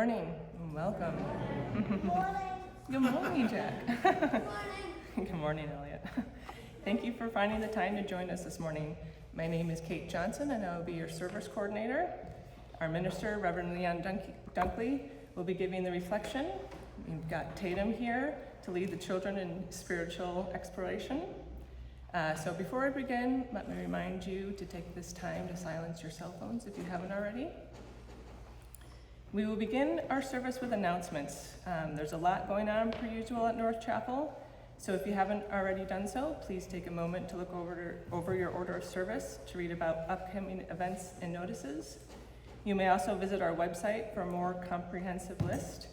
morning and welcome. Good morning. Good morning, Jack. Good morning. Good morning, Elliot. Thank you for finding the time to join us this morning. My name is Kate Johnson and I will be your service coordinator. Our minister, Reverend Leon Dunkley, will be giving the reflection. We've got Tatum here to lead the children in spiritual exploration. So before I begin, let me remind you to take this time to silence your cell phones if you haven't already. We will begin our service with announcements. There's a lot going on per usual at North Chapel, so if you haven't already done so, please take a moment to look over your order of service to read about upcoming events and notices. You may also visit our website for a more comprehensive list.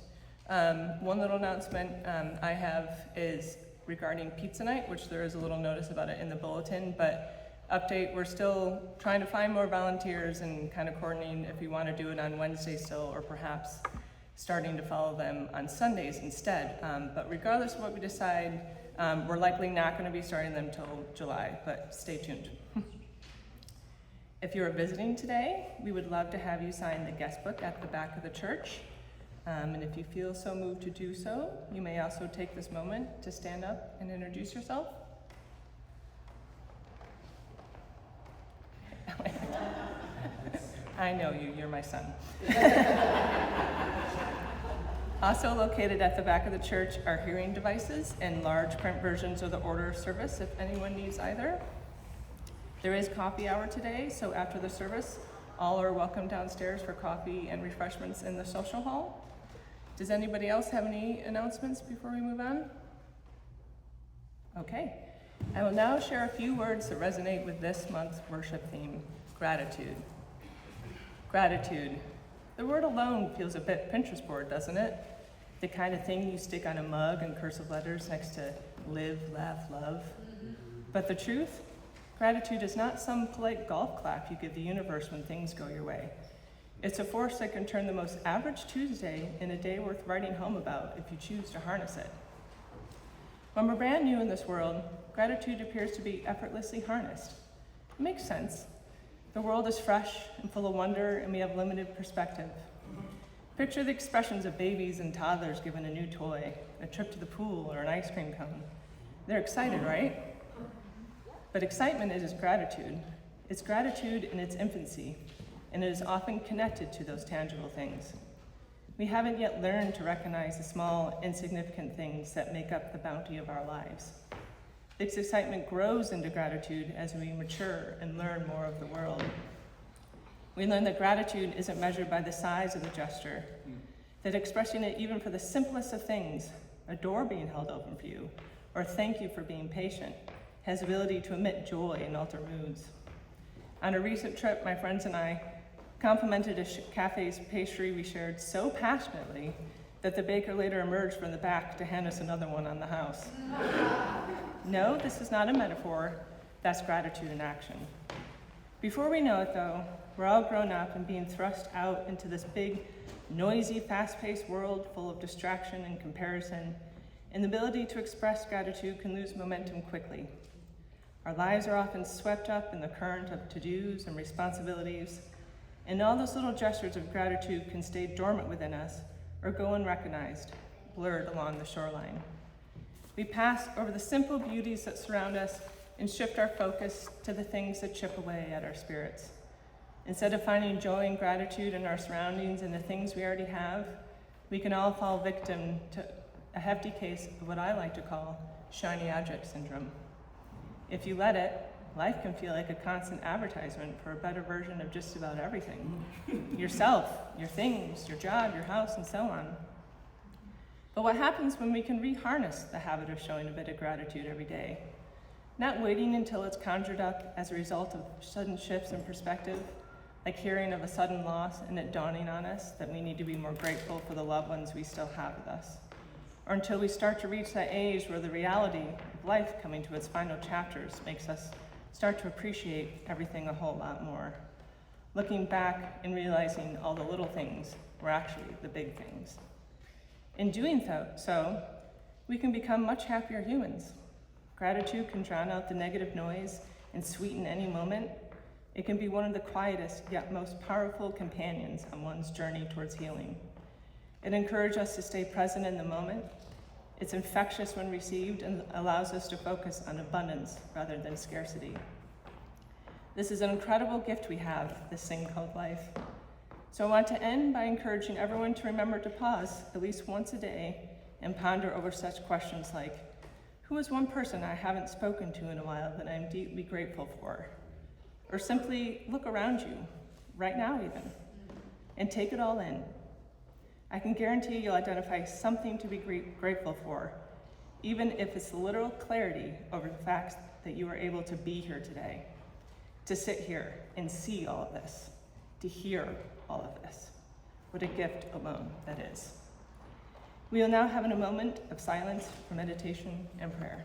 One little announcement I have is regarding pizza night, which there is a little notice about it in the bulletin, but update, we're still trying to find more volunteers and kind of coordinating if we want to do it on Wednesday still, or perhaps starting to follow them on Sundays instead. But regardless of what we decide, we're likely not going to be starting them till July, but stay tuned. If you're visiting today, we would love to have you sign the guest book at the back of the church. And if you feel so moved to do so, you may also take this moment to stand up and introduce yourself. I know you, you're my son. Also located at the back of the church are hearing devices and large print versions of the order of service if anyone needs either. There is coffee hour today, so after the service, all are welcome downstairs for coffee and refreshments in the social hall. Does anybody else have any announcements before we move on? Okay. I will now share a few words that resonate with this month's worship theme, gratitude. Gratitude. The word alone feels a bit Pinterest board, doesn't it? The kind of thing you stick on a mug in cursive letters next to live, laugh, love. But the truth? Gratitude is not some polite golf clap you give the universe when things go your way. It's a force that can turn the most average Tuesday in a day worth writing home about if you choose to harness it. When we're brand new in this world, gratitude appears to be effortlessly harnessed. It makes sense. The world is fresh and full of wonder, and we have limited perspective. Picture the expressions of babies and toddlers given a new toy, a trip to the pool, or an ice cream cone. They're excited, right? But excitement is gratitude. It's gratitude in its infancy, and it is often connected to those tangible things. We haven't yet learned to recognize the small, insignificant things that make up the bounty of our lives. This excitement grows into gratitude as we mature and learn more of the world. We learn that gratitude isn't measured by the size of the gesture, that expressing it even for the simplest of things, a door being held open for you, or thank you for being patient, has the ability to emit joy and alter moods. On a recent trip, my friends and I complimented a cafe's pastry we shared so passionately that the baker later emerged from the back to hand us another one on the house. No, this is not a metaphor. That's gratitude in action. Before we know it, though, we're all grown up and being thrust out into this big, noisy, fast-paced world full of distraction and comparison, and the ability to express gratitude can lose momentum quickly. Our lives are often swept up in the current of to-dos and responsibilities, and all those little gestures of gratitude can stay dormant within us or go unrecognized, blurred along the shoreline. We pass over the simple beauties that surround us and shift our focus to the things that chip away at our spirits. Instead of finding joy and gratitude in our surroundings and the things we already have, we can all fall victim to a hefty case of what I like to call shiny object syndrome. If you let it, life can feel like a constant advertisement for a better version of just about everything. Yourself, your things, your job, your house, and so on. But what happens when we can re-harness the habit of showing a bit of gratitude every day? Not waiting until it's conjured up as a result of sudden shifts in perspective, like hearing of a sudden loss and it dawning on us that we need to be more grateful for the loved ones we still have with us. Or until we start to reach that age where the reality of life coming to its final chapters makes us start to appreciate everything a whole lot more. Looking back and realizing all the little things were actually the big things. In doing so, we can become much happier humans. Gratitude can drown out the negative noise and sweeten any moment. It can be one of the quietest yet most powerful companions on one's journey towards healing. It encourages us to stay present in the moment. It's infectious when received and allows us to focus on abundance rather than scarcity. This is an incredible gift we have, this thing called life. So I want to end by encouraging everyone to remember to pause at least once a day and ponder over such questions like, who is one person I haven't spoken to in a while that I'm deeply grateful for? Or simply look around you, right now even, and take it all in. I can guarantee you'll identify something to be grateful for, even if it's the literal clarity over the fact that you are able to be here today, to sit here and see all of this, to hear all of this. What a gift alone that is. We will now have a moment of silence for meditation and prayer.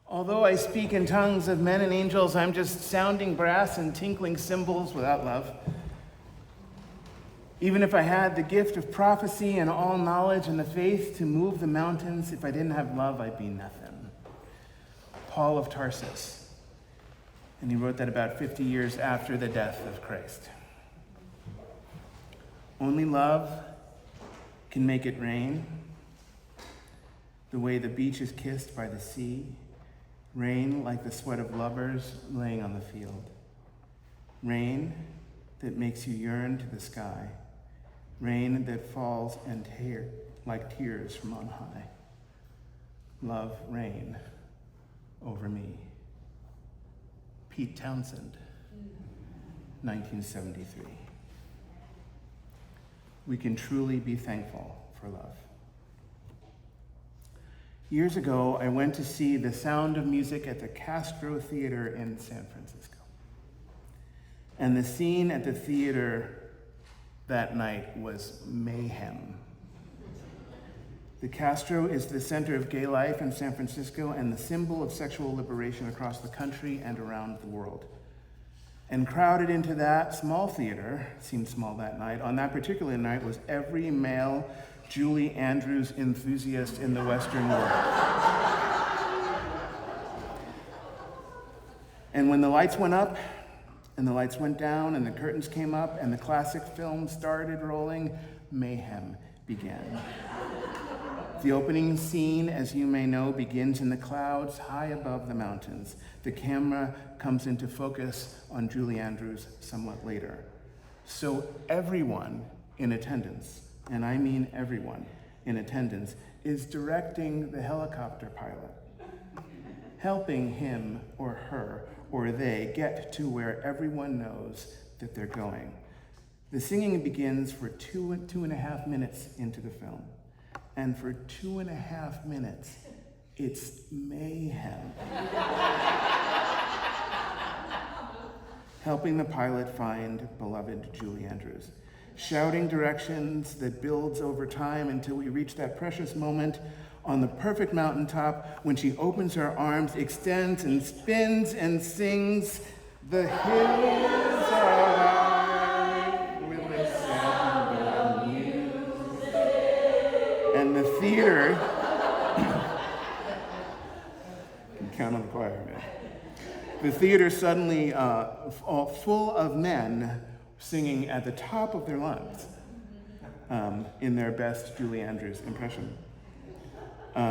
Although I speak in tongues of men and angels, I'm just sounding brass and tinkling cymbals without love. Even if I had the gift of prophecy and all knowledge and the faith to move the mountains, if I didn't have love, I'd be nothing. Paul of Tarsus. And he wrote that about 50 years after the death of Christ. Only love can make it rain, the way the beach is kissed by the sea. Rain like the sweat of lovers laying on the field. Rain that makes you yearn to the sky. Rain that falls and like tears from on high. Love rain over me. Pete Townsend, 1973. We can truly be thankful for love. Years ago, I went to see The Sound of Music at the Castro Theater in San Francisco. And the scene at the theater that night was mayhem. The Castro is the center of gay life in San Francisco and the symbol of sexual liberation across the country and around the world. And crowded into that small theater, it seemed small that night, on that particular night was every male Julie Andrews enthusiast in the Western world. And when the lights went up, and the lights went down, and the curtains came up, and the classic film started rolling, mayhem began. The opening scene, as you may know, begins in the clouds high above the mountains. The camera comes into focus on Julie Andrews somewhat later. So everyone in attendance, and I mean everyone in attendance, is directing the helicopter pilot, helping him or her or they get to where everyone knows that they're going. The singing begins for two and a half minutes into the film. And for 2.5 minutes, it's mayhem. Helping the pilot find beloved Julie Andrews. Shouting directions that builds over time until we reach that precious moment on the perfect mountaintop when she opens her arms, extends and spins and sings, "The hills are alive with the sound of music." And the theater, you can count on the choir, man. The theater suddenly full of men singing at the top of their lungs in their best Julie Andrews impression.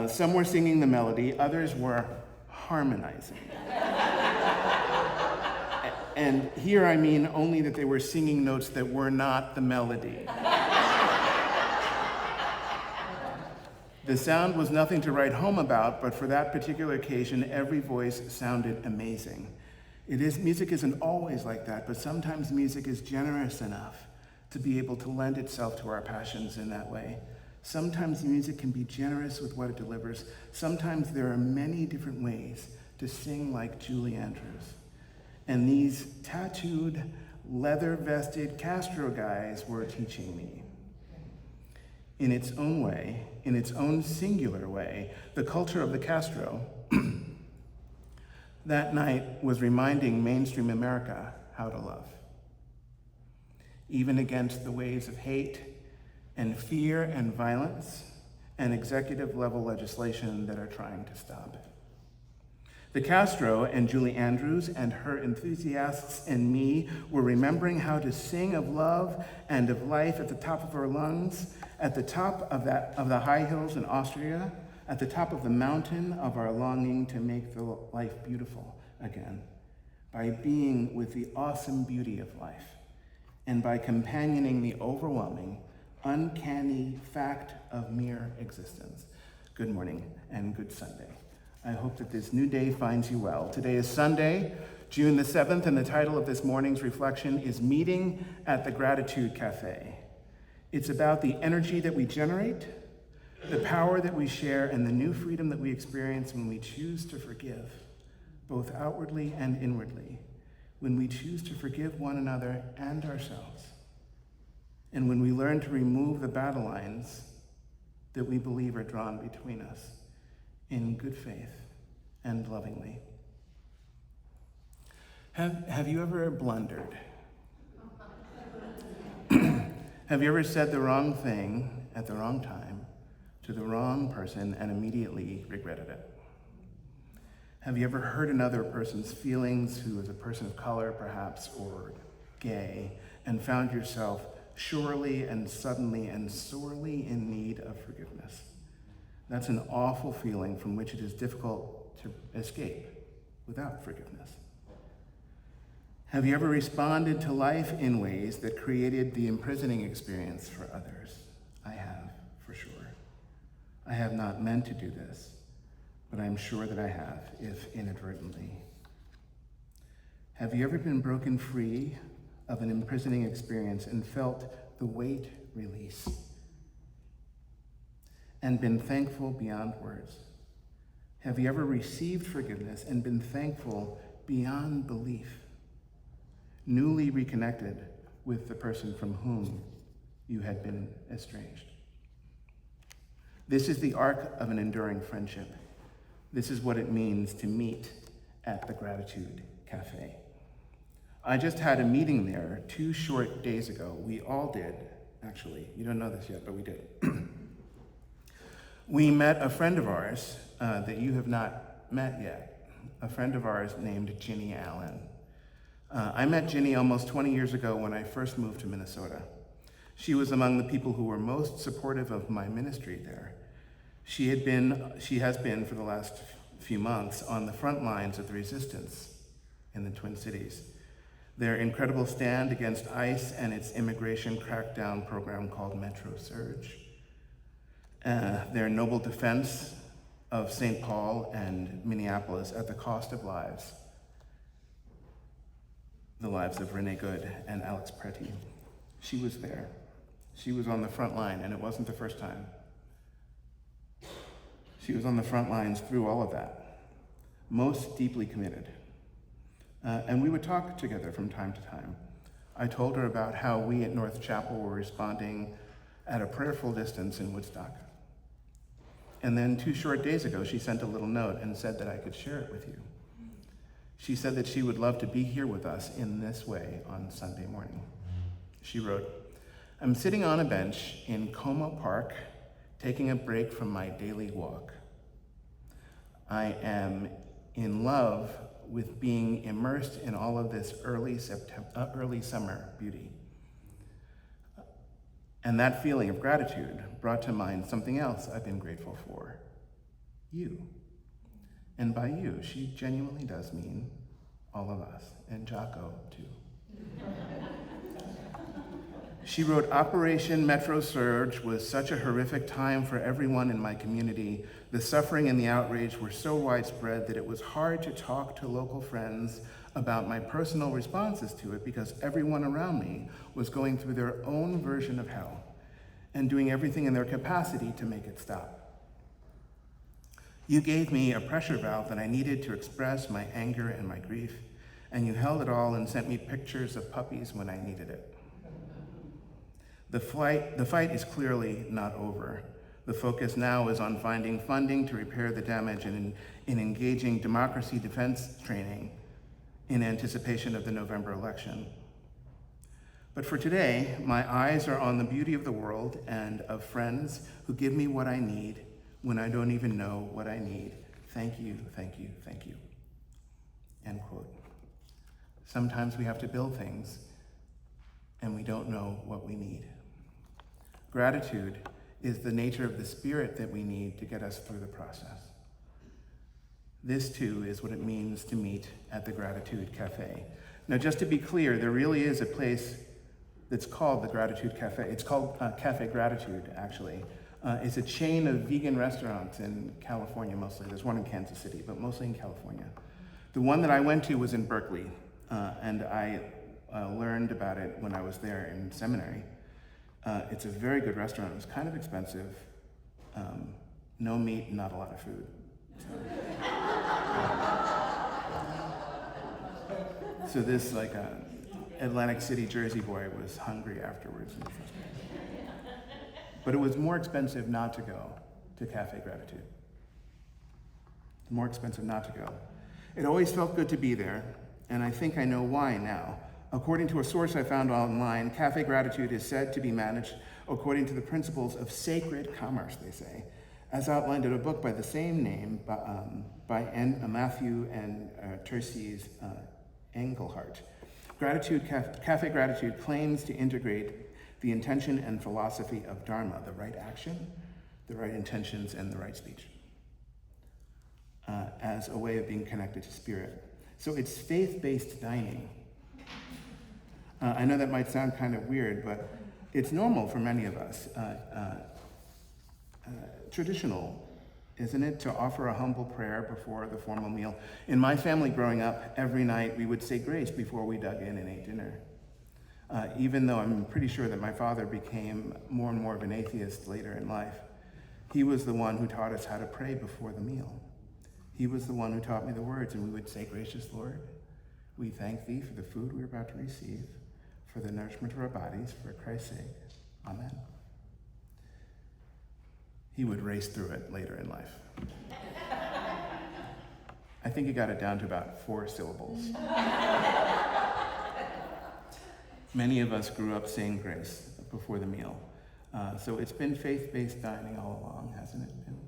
Some were singing the melody, others were harmonizing. And here I mean only that they were singing notes that were not the melody. The sound was nothing to write home about, but for that particular occasion, every voice sounded amazing. Music isn't always like that, but sometimes music is generous enough to be able to lend itself to our passions in that way. Sometimes music can be generous with what it delivers. Sometimes there are many different ways to sing like Julie Andrews. And these tattooed, leather-vested Castro guys were teaching me. In its own way, in its own singular way, the culture of the Castro that night was reminding mainstream America how to love. Even against the waves of hate and fear and violence and executive-level legislation that are trying to stop it. The Castro and Julie Andrews and her enthusiasts and me were remembering how to sing of love and of life at the top of our lungs, at the top of the high hills in Austria, at the top of the mountain of our longing to make the life beautiful again, by being with the awesome beauty of life, and by companioning the overwhelming, uncanny fact of mere existence. Good morning and good Sunday. I hope that this new day finds you well. Today is Sunday, June the 7th, and the title of this morning's reflection is Meeting at the Gratitude Café. It's about the energy that we generate, the power that we share, and the new freedom that we experience when we choose to forgive, both outwardly and inwardly, when we choose to forgive one another and ourselves, and when we learn to remove the battle lines that we believe are drawn between us in good faith and lovingly. Have you ever blundered? Have you ever said the wrong thing at the wrong time to the wrong person and immediately regretted it? Have you ever hurt another person's feelings, who is a person of color perhaps, or gay, and found yourself surely and suddenly and sorely in need of forgiveness? That's an awful feeling from which it is difficult to escape without forgiveness. Have you ever responded to life in ways that created the imprisoning experience for others? I have, for sure. I have not meant to do this, but I'm sure that I have, if inadvertently. Have you ever been broken free of an imprisoning experience and felt the weight release? And been thankful beyond words? Have you ever received forgiveness and been thankful beyond belief? Newly reconnected with the person from whom you had been estranged. This is the arc of an enduring friendship. This is what it means to meet at the Gratitude Café. I just had a meeting there 2 short days ago. We all did, actually. You don't know this yet, but we did. We met a friend of ours that you have not met yet, a friend of ours named Ginny Allen. I met Ginny almost 20 years ago when I first moved to Minnesota. She was among the people who were most supportive of my ministry there. She has been for the last few months on the front lines of the resistance in the Twin Cities. Their incredible stand against ICE and its immigration crackdown program called Metro Surge. Their noble defense of St. Paul and Minneapolis at the cost of lives. The lives of Renee Good and Alex Pretty. She was there. She was on the front line, and it wasn't the first time. She was on the front lines through all of that, most deeply committed. And we would talk together from time to time. I told her about how we at North Chapel were responding at a prayerful distance in Woodstock. And then 2 short days ago, she sent a little note and said that I could share it with you. She said that she would love to be here with us in this way on Sunday morning. She wrote, "I'm sitting on a bench in Como Park, taking a break from my daily walk. I am in love with being immersed in all of this early summer beauty. And that feeling of gratitude brought to mind something else I've been grateful for: you. And by you, she genuinely does mean all of us, and Jocko too. She wrote, "Operation Metro Surge was such a horrific time for everyone in my community. The suffering and the outrage were so widespread that it was hard to talk to local friends about my personal responses to it because everyone around me was going through their own version of hell and doing everything in their capacity to make it stop. You gave me a pressure valve that I needed to express my anger and my grief, and you held it all and sent me pictures of puppies when I needed it. The fight is clearly not over. The focus now is on finding funding to repair the damage and in engaging democracy defense training in anticipation of the November election. But for today, my eyes are on the beauty of the world and of friends who give me what I need when I don't even know what I need. Thank you, thank you, thank you." End quote. Sometimes we have to build things and we don't know what we need. Gratitude is the nature of the spirit that we need to get us through the process. This too is what it means to meet at the Gratitude Café. Now, just to be clear, there really is a place that's called the Gratitude Café. It's called Café Gratitude, actually. It's a chain of vegan restaurants in California mostly. There's one in Kansas City, but mostly in California. The one that I went to was in Berkeley, and I learned about it when I was there in seminary. It's a very good restaurant. It was kind of expensive. No meat, not a lot of food. So this Atlantic City Jersey boy was hungry afterwards. But it was more expensive not to go to Café Gratitude. More expensive not to go. It always felt good to be there, and I think I know why now. According to a source I found online, Café Gratitude is said to be managed according to the principles of sacred commerce, they say, as outlined in a book by the same name by Matthew and Terces Engelhardt. Café Gratitude claims to integrate the intention and philosophy of Dharma, the right action, the right intentions, and the right speech, as a way of being connected to spirit. So it's faith-based dining. I know that might sound kind of weird, but it's normal for many of us. Traditional, isn't it, to offer a humble prayer before the formal meal? In my family growing up, every night we would say grace before we dug in and ate dinner. Even though I'm pretty sure that my father became more and more of an atheist later in life, he was the one who taught us how to pray before the meal. He was the one who taught me the words, and we would say, "Gracious Lord, we thank thee for the food we're about to receive, for the nourishment of our bodies, for Christ's sake. Amen." He would race through it later in life. I think he got it down to about 4 syllables. Many of us grew up saying grace before the meal. So it's been faith-based dining all along, hasn't it been?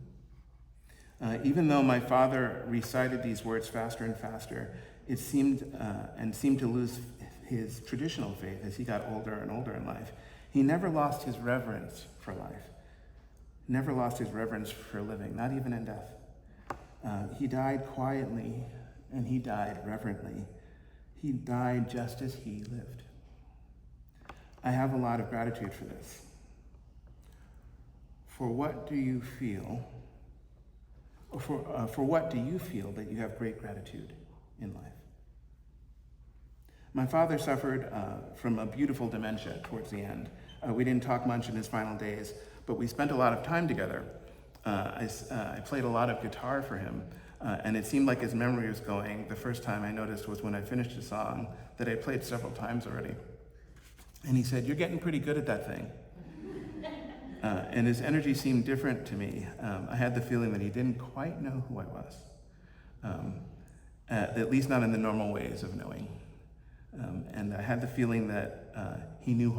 Even though my father recited these words faster and faster, it seemed to lose his traditional faith as he got older and older in life. He never lost his reverence for life, never lost his reverence for living, not even in death. He died quietly and he died reverently. He died just as he lived. I have a lot of gratitude for this. For what do you feel that you have great gratitude in life? My father suffered from a beautiful dementia towards the end. We didn't talk much in his final days, but we spent a lot of time together. I played a lot of guitar for him, and it seemed like his memory was going. The first time I noticed was when I finished a song that I played several times already. And he said, "You're getting pretty good at that thing." And his energy seemed different to me. I had the feeling that he didn't quite know who I was, at least not in the normal ways of knowing. And I had the feeling that he knew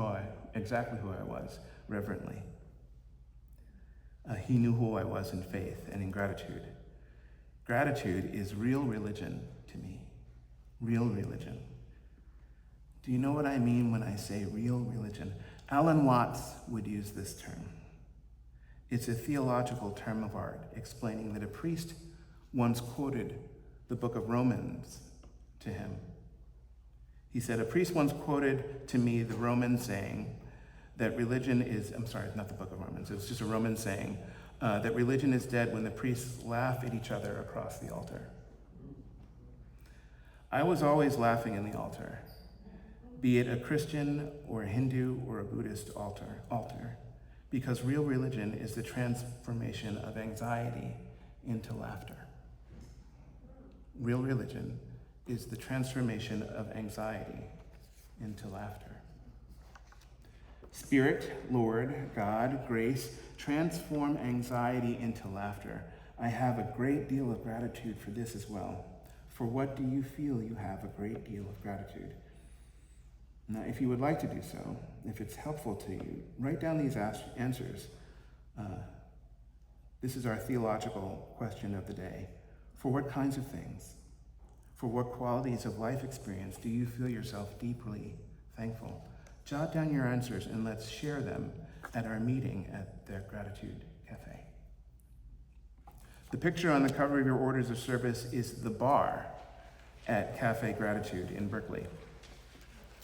exactly who I was, reverently. He knew who I was in faith and in gratitude. Gratitude is real religion to me. real religion. Do you know what I mean when I say real religion? Alan Watts would use this term. It's a theological term of art, explaining that a priest once quoted the book of Romans to him. He said, a priest once quoted to me the Roman saying that religion is, I'm sorry, not the book of Romans, it's just a Roman saying, that religion is dead when the priests laugh at each other across the altar. I was always laughing in the altar, be it a Christian or a Hindu or a Buddhist altar, because real religion is the transformation of anxiety into laughter. Real religion is the transformation of anxiety into laughter. Spirit, Lord, God, grace, transform anxiety into laughter. I have a great deal of gratitude for this as well. For what do you feel you have a great deal of gratitude? Now, if you would like to do so, if it's helpful to you, write down these answers. This is our theological question of the day. For what kinds of things, for what qualities of life experience do you feel yourself deeply thankful? Jot down your answers and let's share them at our meeting at the Gratitude Café. The picture on the cover of your orders of service is the bar at Café Gratitude in Berkeley.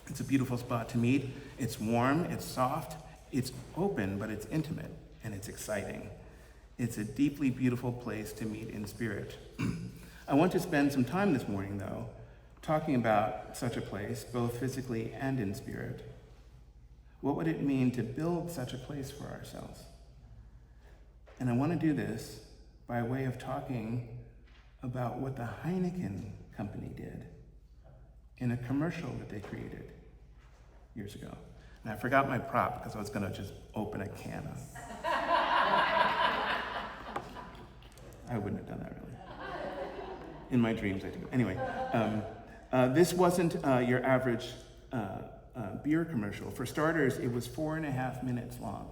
It's a beautiful spot to meet. It's warm, it's soft, it's open, but it's intimate, and it's exciting. It's a deeply beautiful place to meet in spirit. I want to spend some time this morning, though, talking about such a place, both physically and in spirit. What would it mean to build such a place for ourselves? And I want to do this by way of talking about what the Heineken company did in a commercial that they created years ago. And I forgot my prop because I was going to just open a can of. I wouldn't have done that really. In my dreams, I do. Anyway, this wasn't your average beer commercial. For starters, it was 4.5 minutes long.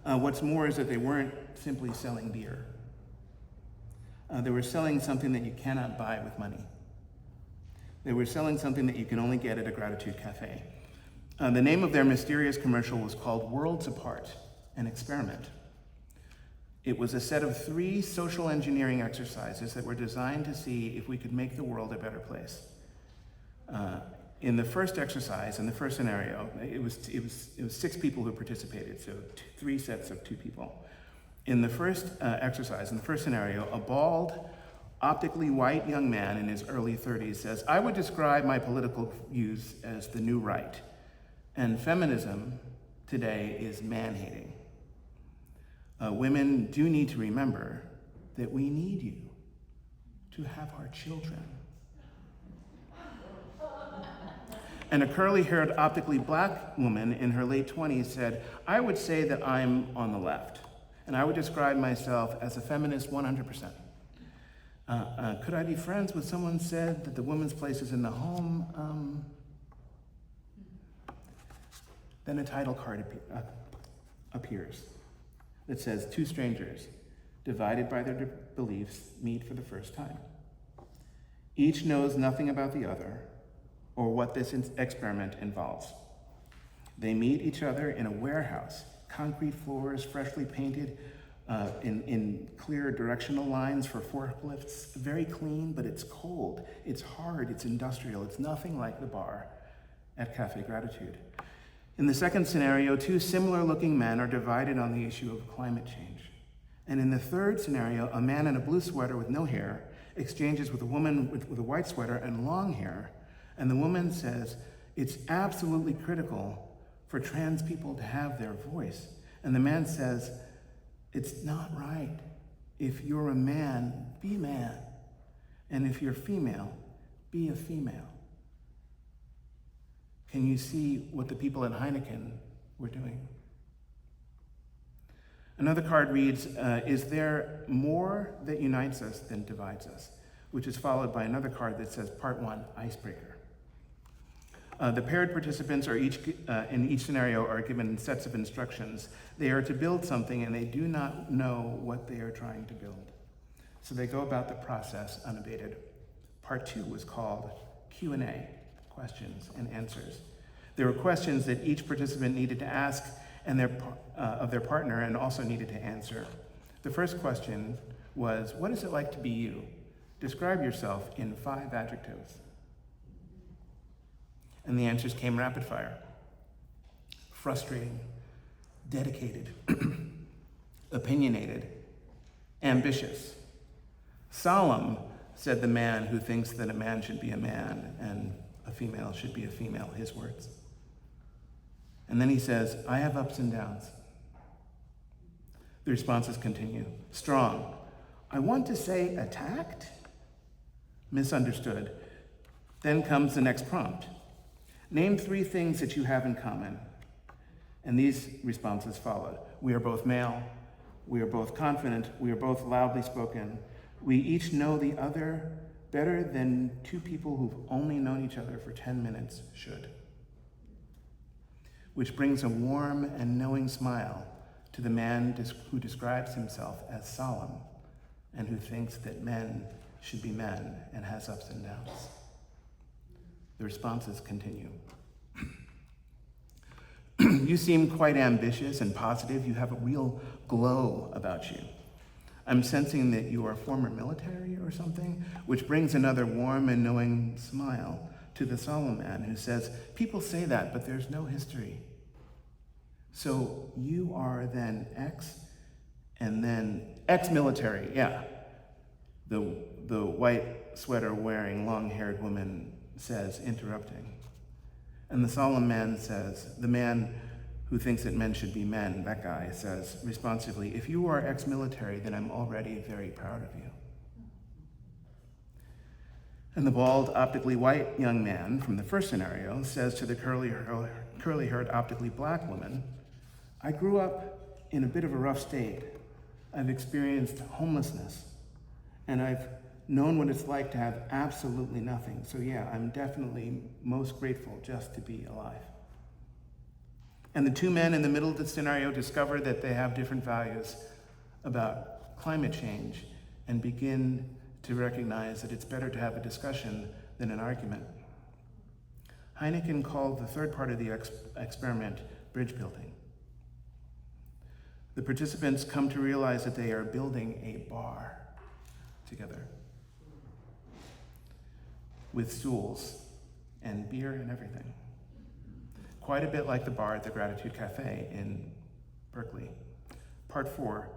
What's more is that they weren't simply selling beer. They were selling something that you cannot buy with money. They were selling something that you can only get at a Gratitude Café. The name of their mysterious commercial was called Worlds Apart, an Experiment. It was a set of 3 social engineering exercises that were designed to see if we could make the world a better place. In the first exercise, in the first scenario, it was 6 people who participated, so 3 sets of 2 people. In the first exercise, in the first scenario, a bald, optically white young man in his early 30s says, I would describe my political views as the new right, and feminism today is man-hating. Women do need to remember that we need you to have our children. And a curly-haired, optically black woman in her late 20s said, I would say that I'm on the left, and I would describe myself as a feminist 100%. Could I be friends with someone said that the woman's place is in the home? Then a title card appears that says, 2 strangers, divided by their beliefs, meet for the first time. Each knows nothing about the other or what this experiment involves. They meet each other in a warehouse, concrete floors, freshly painted in clear directional lines for forklifts, very clean, but it's cold, it's hard, it's industrial, it's nothing like the bar at Café Gratitude. In the second scenario, 2 similar-looking men are divided on the issue of climate change. And in the third scenario, a man in a blue sweater with no hair exchanges with a woman with a white sweater and long hair, and the woman says, it's absolutely critical for trans people to have their voice. And the man says, it's not right. If you're a man, be a man. And if you're female, be a female. Can you see what the people at Heineken were doing? Another card reads, is there more that unites us than divides us? Which is followed by another card that says, Part 1, Icebreaker. The paired participants are in each scenario are given sets of instructions. They are to build something and they do not know what they are trying to build. So they go about the process unabated. Part 2 was called Q&A, questions and answers. There were questions that each participant needed to ask of their partner and also needed to answer. The first question was, what is it like to be you? Describe yourself in 5 adjectives. And the answers came rapid fire. Frustrating, dedicated, opinionated, ambitious. Solemn, said the man who thinks that a man should be a man and a female should be a female, his words. And then he says, I have ups and downs. The responses continue. Strong. I want to say attacked? Misunderstood. Then comes the next prompt. Name 3 things that you have in common. And these responses followed. We are both male. We are both confident. We are both loudly spoken. We each know the other better than 2 people who've only known each other for 10 minutes should. Which brings a warm and knowing smile to the man who describes himself as solemn and who thinks that men should be men and has ups and downs. The responses continue. You seem quite ambitious and positive. You have a real glow about you. I'm sensing that you are former military or something, which brings another warm and knowing smile to the solemn man who says, people say that, but there's no history. So you are then X, and then ex-military, yeah. The white sweater wearing long-haired woman says, interrupting. And the solemn man says, the man who thinks that men should be men, that guy says responsively, if you are ex-military, then I'm already very proud of you. And the bald, optically white young man from the first scenario says to the curly-haired, optically black woman, I grew up in a bit of a rough state. I've experienced homelessness, and I've known what it's like to have absolutely nothing. So yeah, I'm definitely most grateful just to be alive. And the 2 men in the middle of the scenario discover that they have different values about climate change and begin to recognize that it's better to have a discussion than an argument. Heineken called the third part of the experiment bridge building. The participants come to realize that they are building a bar together with stools and beer and everything. Quite a bit like the bar at the Gratitude Café in Berkeley. Part 4,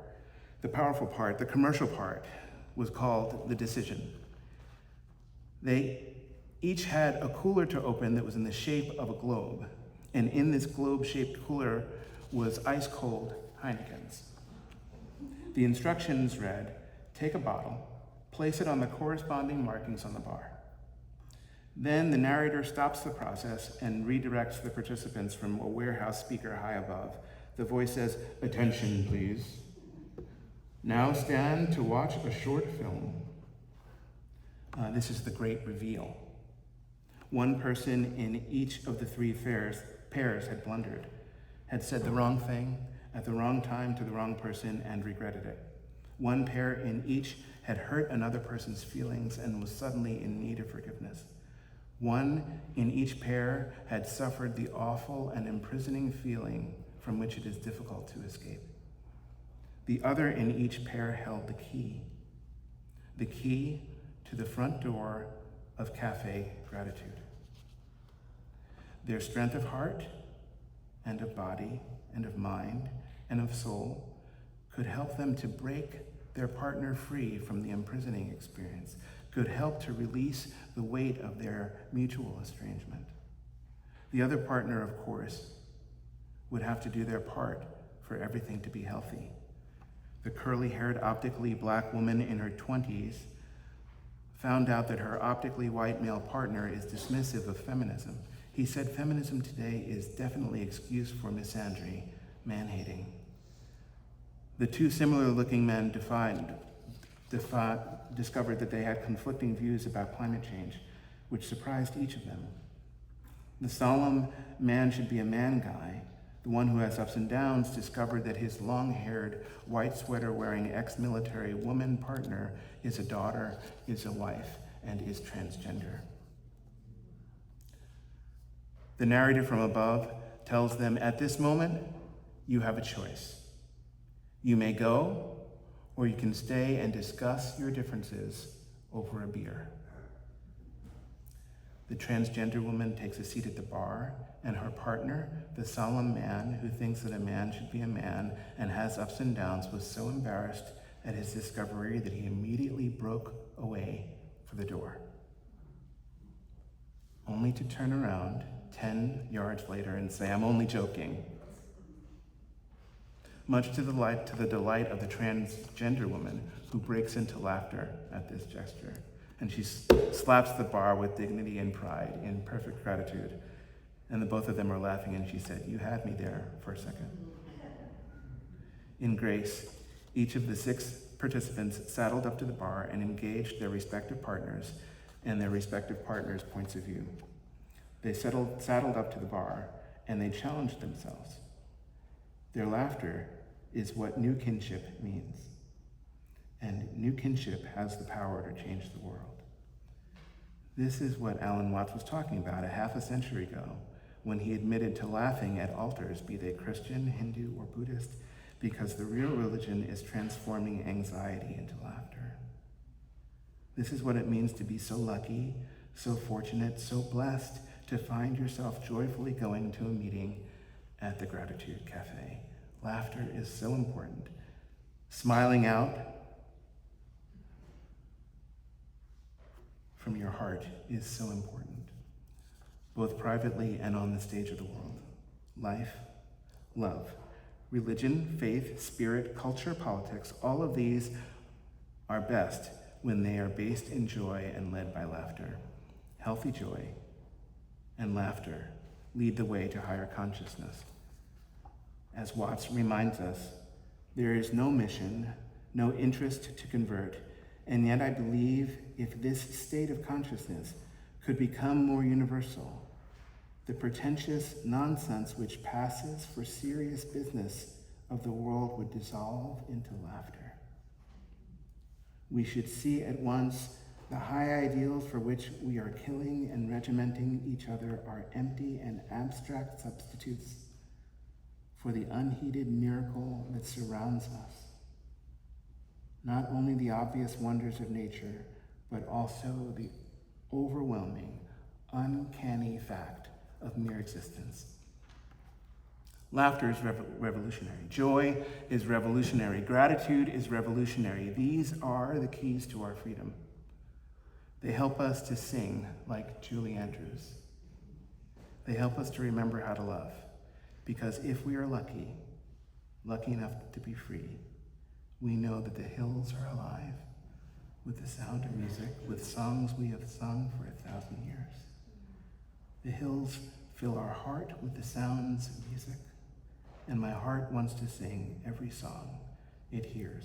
the powerful part, the commercial part, was called the decision. They each had a cooler to open that was in the shape of a globe. And in this globe-shaped cooler was ice-cold Heinekens. The instructions read, take a bottle, place it on the corresponding markings on the bar. Then the narrator stops the process and redirects the participants from a warehouse speaker high above. The voice says, attention, please. Now stand to watch a short film. This is the great reveal. One person in each of the 3 pairs had blundered, had said the wrong thing at the wrong time to the wrong person and regretted it. One pair in each had hurt another person's feelings and was suddenly in need of forgiveness. One in each pair had suffered the awful and imprisoning feeling from which it is difficult to escape. The other in each pair held the key to the front door of Café Gratitude. Their strength of heart and of body and of mind and of soul could help them to break their partner free from the imprisoning experience, could help to release the weight of their mutual estrangement. The other partner, of course, would have to do their part for everything to be healthy. The curly-haired, optically black woman in her 20s found out that her optically white male partner is dismissive of feminism. He said feminism today is definitely excuse for misandry, man-hating. The 2 similar-looking men discovered that they had conflicting views about climate change, which surprised each of them. The solemn man should be a man guy. The one who has ups and downs discovered that his long-haired, white sweater-wearing ex-military woman partner is a daughter, is a wife, and is transgender. The narrator from above tells them, at this moment, you have a choice. You may go, or you can stay and discuss your differences over a beer. The transgender woman takes a seat at the bar, and her partner, the solemn man who thinks that a man should be a man and has ups and downs, was so embarrassed at his discovery that he immediately broke away for the door, only to turn around 10 yards later and say, I'm only joking. Much to the delight of the transgender woman, who breaks into laughter at this gesture. And she slaps the bar with dignity and pride in perfect gratitude. And the both of them are laughing, and she said, you had me there for a second. In grace, each of the 6 participants saddled up to the bar and engaged their respective partners and their respective partners' points of view. They saddled up to the bar, and they challenged themselves. Their laughter is what new kinship means. And new kinship has the power to change the world. This is what Alan Watts was talking about a half a century ago, when he admitted to laughing at altars, be they Christian, Hindu, or Buddhist, because the real religion is transforming anxiety into laughter. This is what it means to be so lucky, so fortunate, so blessed to find yourself joyfully going to a meeting at the Gratitude Café. Laughter is so important. Smiling out from your heart is so important, both privately and on the stage of the world. Life, love, religion, faith, spirit, culture, politics, all of these are best when they are based in joy and led by laughter. Healthy joy and laughter lead the way to higher consciousness. As Watts reminds us, there is no mission, no interest to convert, and yet I believe if this state of consciousness could become more universal, the pretentious nonsense which passes for serious business of the world would dissolve into laughter. We should see at once the high ideals for which we are killing and regimenting each other are empty and abstract substitutes for the unheeded miracle that surrounds us. Not only the obvious wonders of nature, but also the overwhelming, uncanny fact of mere existence. Laughter is revolutionary. Joy is revolutionary. Gratitude is revolutionary. These are the keys to our freedom. They help us to sing like Julie Andrews. They help us to remember how to love. Because if we are lucky enough to be free, we know that the hills are alive with the sound of music, with songs we have sung for 1,000 years. The hills fill our heart with the sounds of music, and my heart wants to sing every song it hears.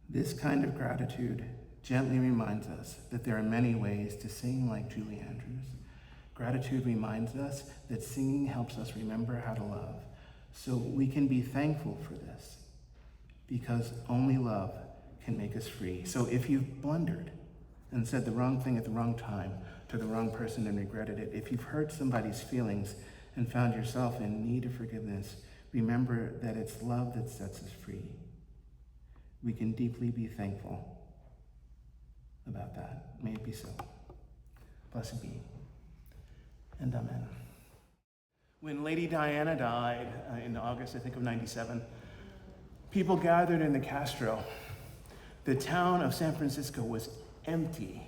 This kind of gratitude gently reminds us that there are many ways to sing like Julie Andrews. Gratitude reminds us that singing helps us remember how to love. So we can be thankful for this, because only love can make us free. So if you've blundered and said the wrong thing at the wrong time to the wrong person and regretted it, if you've hurt somebody's feelings and found yourself in need of forgiveness, remember that it's love that sets us free. We can deeply be thankful about that. May it be so. Blessed be. And amen. When Lady Diana died in August, I think, of '97, people gathered in the Castro. The town of San Francisco was empty.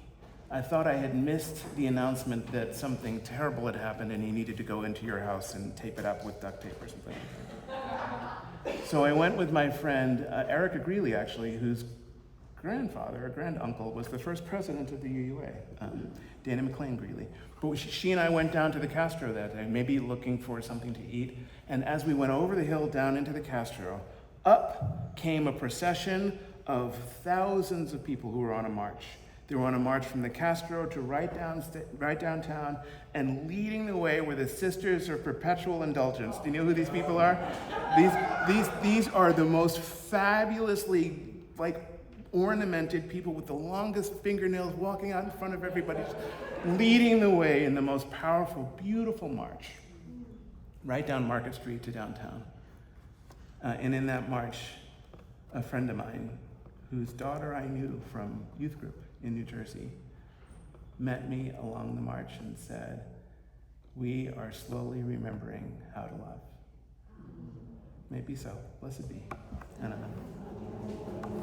I thought I had missed the announcement that something terrible had happened and you needed to go into your house and tape it up with duct tape or something. So I went with my friend, Erica Greeley, actually, whose grandfather or granduncle was the first president of the UUA, Dana McLean Greeley. But she and I went down to the Castro that day, maybe looking for something to eat. And as we went over the hill down into the Castro, up came a procession of thousands of people who were on a march. They were on a march from the Castro to right downtown, and leading the way were the Sisters of Perpetual Indulgence. Do you know who these people are? These are the most fabulously, ornamented people with the longest fingernails walking out in front of everybody, leading the way in the most powerful, beautiful march, right down Market Street to downtown. And in that march, a friend of mine, whose daughter I knew from youth group in New Jersey, met me along the march and said, "We are slowly remembering how to love." Maybe so. Blessed be. Amen.